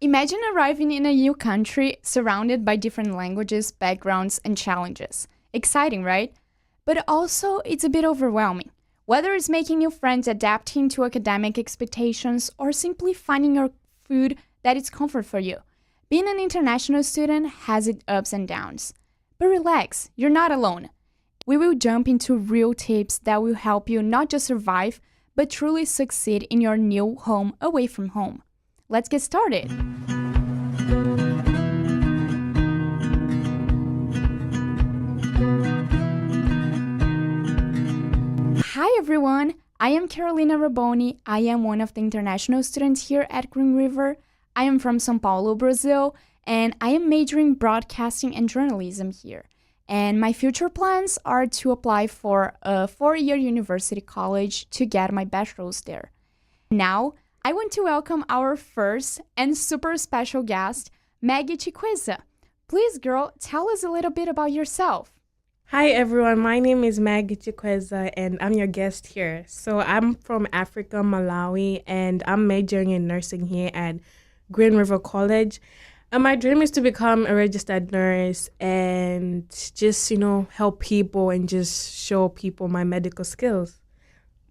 Imagine arriving in a new country surrounded by different languages, backgrounds, and challenges. Exciting, right? But also, it's a bit overwhelming. Whether it's making new friends, adapting to academic expectations, or simply finding your food that is comfort for you. Being an international student has its ups and downs. But relax, you're not alone. We will jump into real tips that will help you not just survive, but truly succeed in your new home away from home. Let's get started. Hi everyone, I am Carolina Raboni. I am one of the international students here at Green River. I am from São Paulo, Brazil, and I am majoring broadcasting and journalism here. And my future plans are to apply for a 4-year university college to get my bachelor's there. Now, I want to welcome our first and super special guest, Maggie Chikweza. Please, girl, tell us a little bit about yourself. Hi everyone, my name is Maggie Chikweza and I'm your guest here. So I'm from Africa, Malawi, and I'm majoring in nursing here at Green River College. And my dream is to become a registered nurse and just, help people and just show people my medical skills.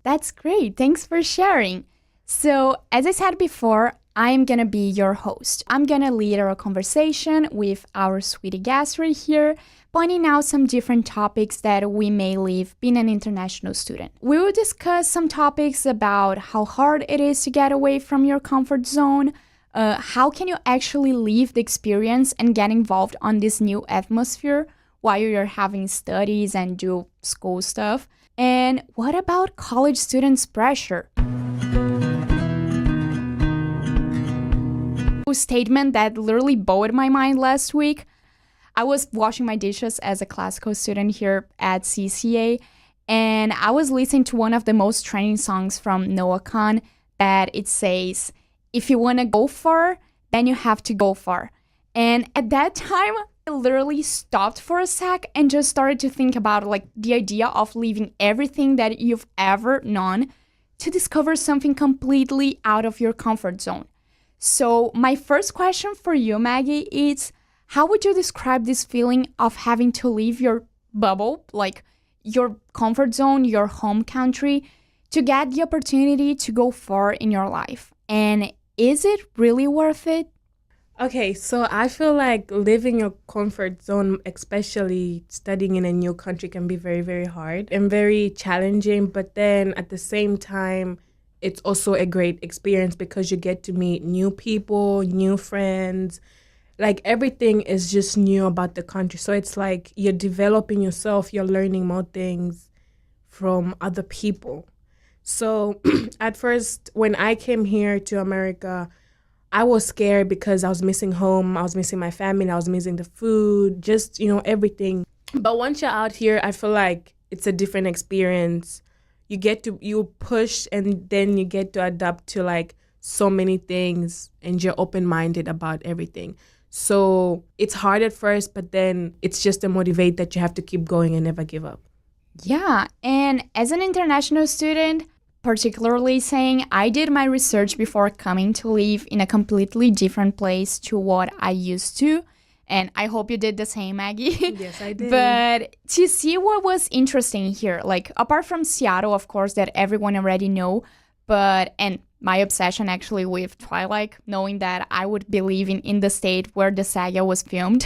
That's great. Thanks for sharing. So, as I said before, I'm gonna be your host. I'm gonna lead our conversation with our sweetie guest right here, pointing out some different topics that we may live being an international student. We will discuss some topics about how hard it is to get away from your comfort zone, how can you actually live the experience and get involved on this new atmosphere while you're having studies and do school stuff, and what about college students' pressure? Statement that literally bowed my mind last week. I was washing my dishes as a classical student here at CCA, and I was listening to one of the most trending songs from Noah Khan that it says, if you want to go far, then you have to go far. And at that time, I literally stopped for a sec and just started to think about the idea of leaving everything that you've ever known to discover something completely out of your comfort zone. So my first question for you, Maggie, is how would you describe this feeling of having to leave your bubble, like your comfort zone, your home country, to get the opportunity to go far in your life? And is it really worth it? Okay, so I feel like living your comfort zone, especially studying in a new country, can be very, very hard and very challenging. But then at the same time, it's also a great experience because you get to meet new people, new friends. Like everything is just new about the country. So it's like you're developing yourself, you're learning more things from other people. So at first, when I came here to America, I was scared because I was missing home, I was missing my family, I was missing the food, just, everything. But once you're out here, I feel like it's a different experience. You push and then you get to adapt to so many things and you're open-minded about everything. So it's hard at first, but then it's just a motivate that you have to keep going and never give up. Yeah, and as an international student, particularly saying I did my research before coming to live in a completely different place to what I used to. And I hope you did the same, Maggie. Yes, I did. But to see what was interesting here, apart from Seattle, of course, that everyone already know, and my obsession actually with Twilight, knowing that I would be living in the state where the saga was filmed.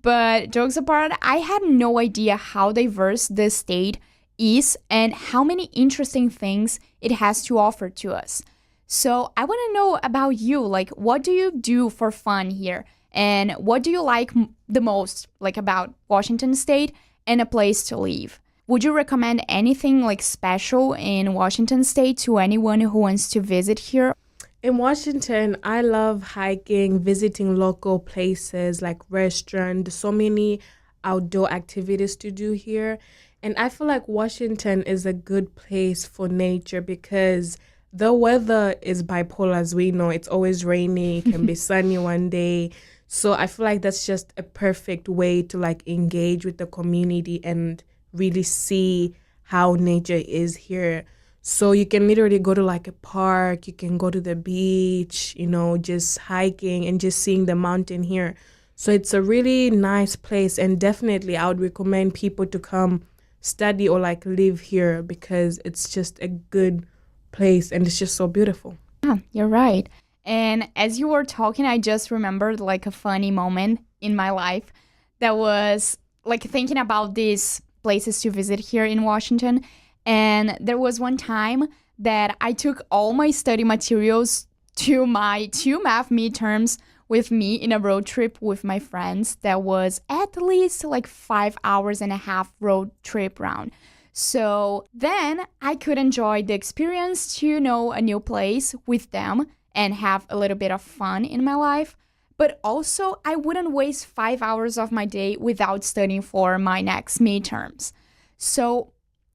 But jokes apart, I had no idea how diverse the state is and how many interesting things it has to offer to us. So I want to know about you, what do you do for fun here? And what do you like the most, about Washington State and a place to live? Would you recommend anything special in Washington State to anyone who wants to visit here? In Washington, I love hiking, visiting local places like restaurants. There's so many outdoor activities to do here. And I feel like Washington is a good place for nature because the weather is bipolar, as we know. It's always rainy, it can be sunny one day. So I feel like that's just a perfect way to engage with the community and really see how nature is here. So you can literally go to like a park, you can go to the beach, just hiking and just seeing the mountain here. So it's a really nice place, and definitely I would recommend people to come study or like live here because it's just a good place and it's just so beautiful. Yeah, you're right. And as you were talking, I just remembered like a funny moment in my life that was like thinking about these places to visit here in Washington. And there was one time that I took all my study materials to my two math midterms with me in a road trip with my friends. That was at least like 5 hours and a half road trip round. So then I could enjoy the experience to know a new place with them and have a little bit of fun in my life. But also, I wouldn't waste 5 hours of my day without studying for my next midterms. So,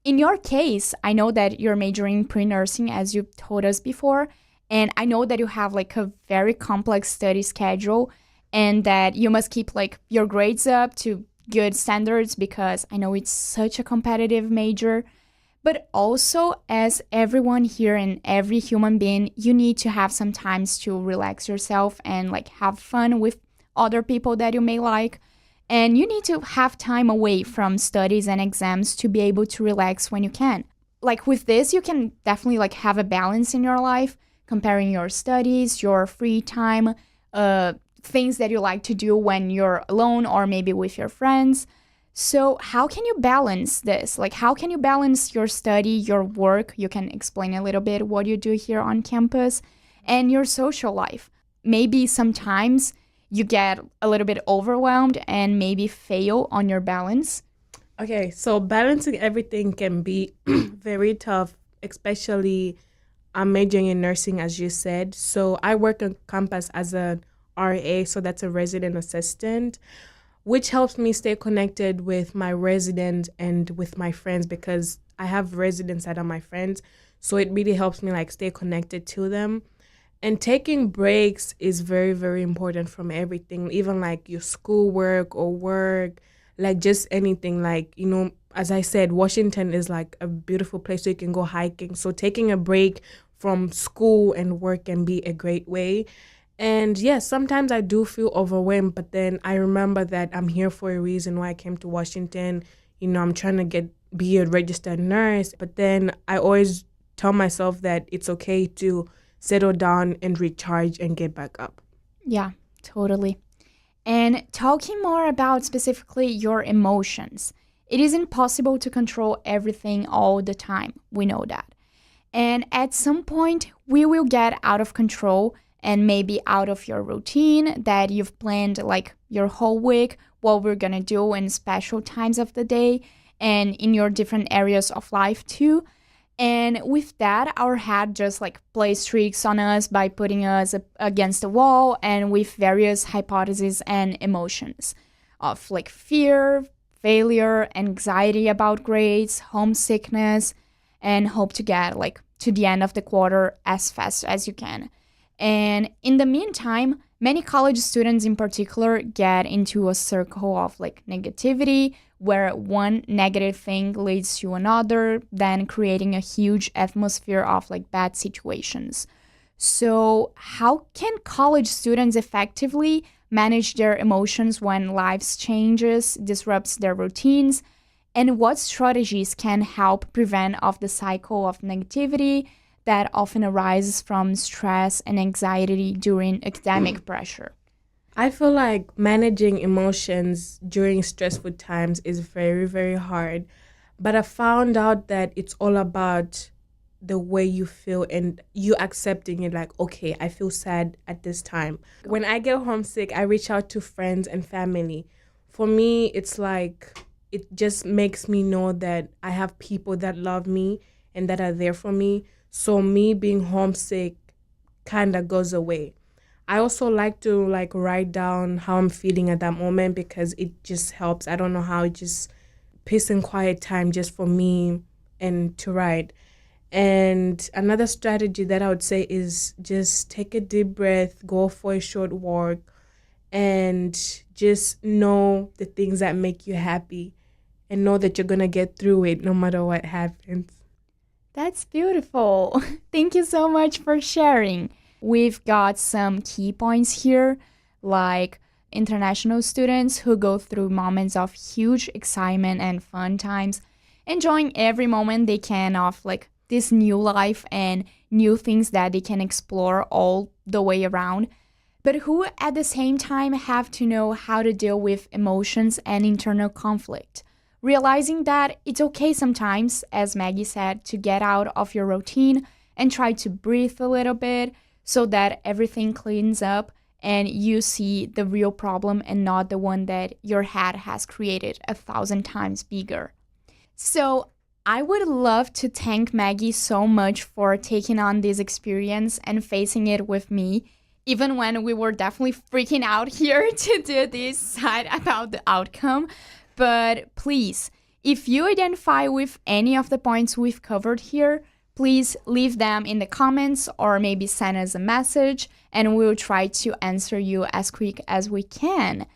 in your case, I know that you're majoring in pre-nursing as you told us before, and I know that you have like a very complex study schedule and that you must keep like your grades up to good standards because I know it's such a competitive major. But also, as everyone here and every human being, you need to have some times to relax yourself and like have fun with other people that you may like. And you need to have time away from studies and exams to be able to relax when you can. Like with this, you can definitely like have a balance in your life, comparing your studies, your free time, things that you like to do when you're alone or maybe with your friends. So, how can you balance this? Like, how can you balance your study, your work? You can explain a little bit what you do here on campus and your social life. Maybe sometimes you get a little bit overwhelmed and maybe fail on your balance. Okay, so balancing everything can be very tough, especially I'm majoring in nursing, as you said. So I work on campus as an RA, so that's a resident assistant, which helps me stay connected with my residents and with my friends because I have residents that are my friends. So it really helps me like stay connected to them. And taking breaks is very, very important from everything, even like your schoolwork or work, like just anything. Like, as I said, Washington is like a beautiful place so you can go hiking. So taking a break from school and work can be a great way. And yes, sometimes I do feel overwhelmed, but then I remember that I'm here for a reason why I came to Washington. I'm trying to be a registered nurse, but then I always tell myself that it's okay to settle down and recharge and get back up. Yeah, totally. And talking more about specifically your emotions, it is impossible to control everything all the time. We know that. And at some point, we will get out of control and maybe out of your routine that you've planned like your whole week, what we're gonna do in special times of the day and in your different areas of life too. And with that, our head just like plays tricks on us by putting us against the wall and with various hypotheses and emotions of like fear, failure, anxiety about grades, homesickness, and hope to get like to the end of the quarter as fast as you can. And in the meantime, many college students in particular get into a circle of like negativity where one negative thing leads to another, then creating a huge atmosphere of like bad situations. So, how can college students effectively manage their emotions when life changes, disrupts their routines, and what strategies can help prevent of the cycle of negativity that often arises from stress and anxiety during academic pressure? I feel like managing emotions during stressful times is very, very hard. But I found out that it's all about the way you feel and you accepting it like, okay, I feel sad at this time. When I get homesick, I reach out to friends and family. For me, it's like it just makes me know that I have people that love me and that are there for me. So me being homesick kind of goes away. I also like to like write down how I'm feeling at that moment because it just helps. I don't know how, it just peace and quiet time just for me and to write. And another strategy that I would say is just take a deep breath, go for a short walk, and just know the things that make you happy and know that you're going to get through it no matter what happens. That's beautiful. Thank you so much for sharing. We've got some key points here, like international students who go through moments of huge excitement and fun times, enjoying every moment they can of like this new life and new things that they can explore all the way around, but who at the same time have to know how to deal with emotions and internal conflict. Realizing that it's okay sometimes, as Maggie said, to get out of your routine and try to breathe a little bit so that everything cleans up and you see the real problem and not the one that your head has created 1,000 times bigger. So I would love to thank Maggie so much for taking on this experience and facing it with me, even when we were definitely freaking out here to do this side about the outcome. But please, if you identify with any of the points we've covered here, please leave them in the comments or maybe send us a message and we'll try to answer you as quick as we can.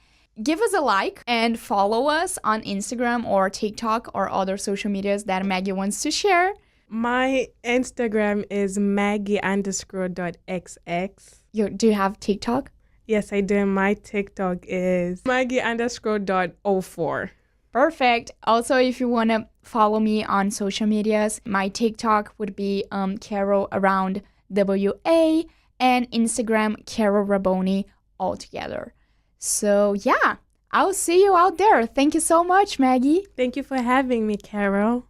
Give us a like and follow us on Instagram or TikTok or other social medias that Maggie wants to share. My Instagram is Maggie_.xx. Do you have TikTok? Yes, I do. My TikTok is Maggie_.04. Perfect. Also, if you want to follow me on social medias, my TikTok would be Carol around WA and Instagram Carol Raboni all together. So yeah, I'll see you out there. Thank you so much, Maggie. Thank you for having me, Carol.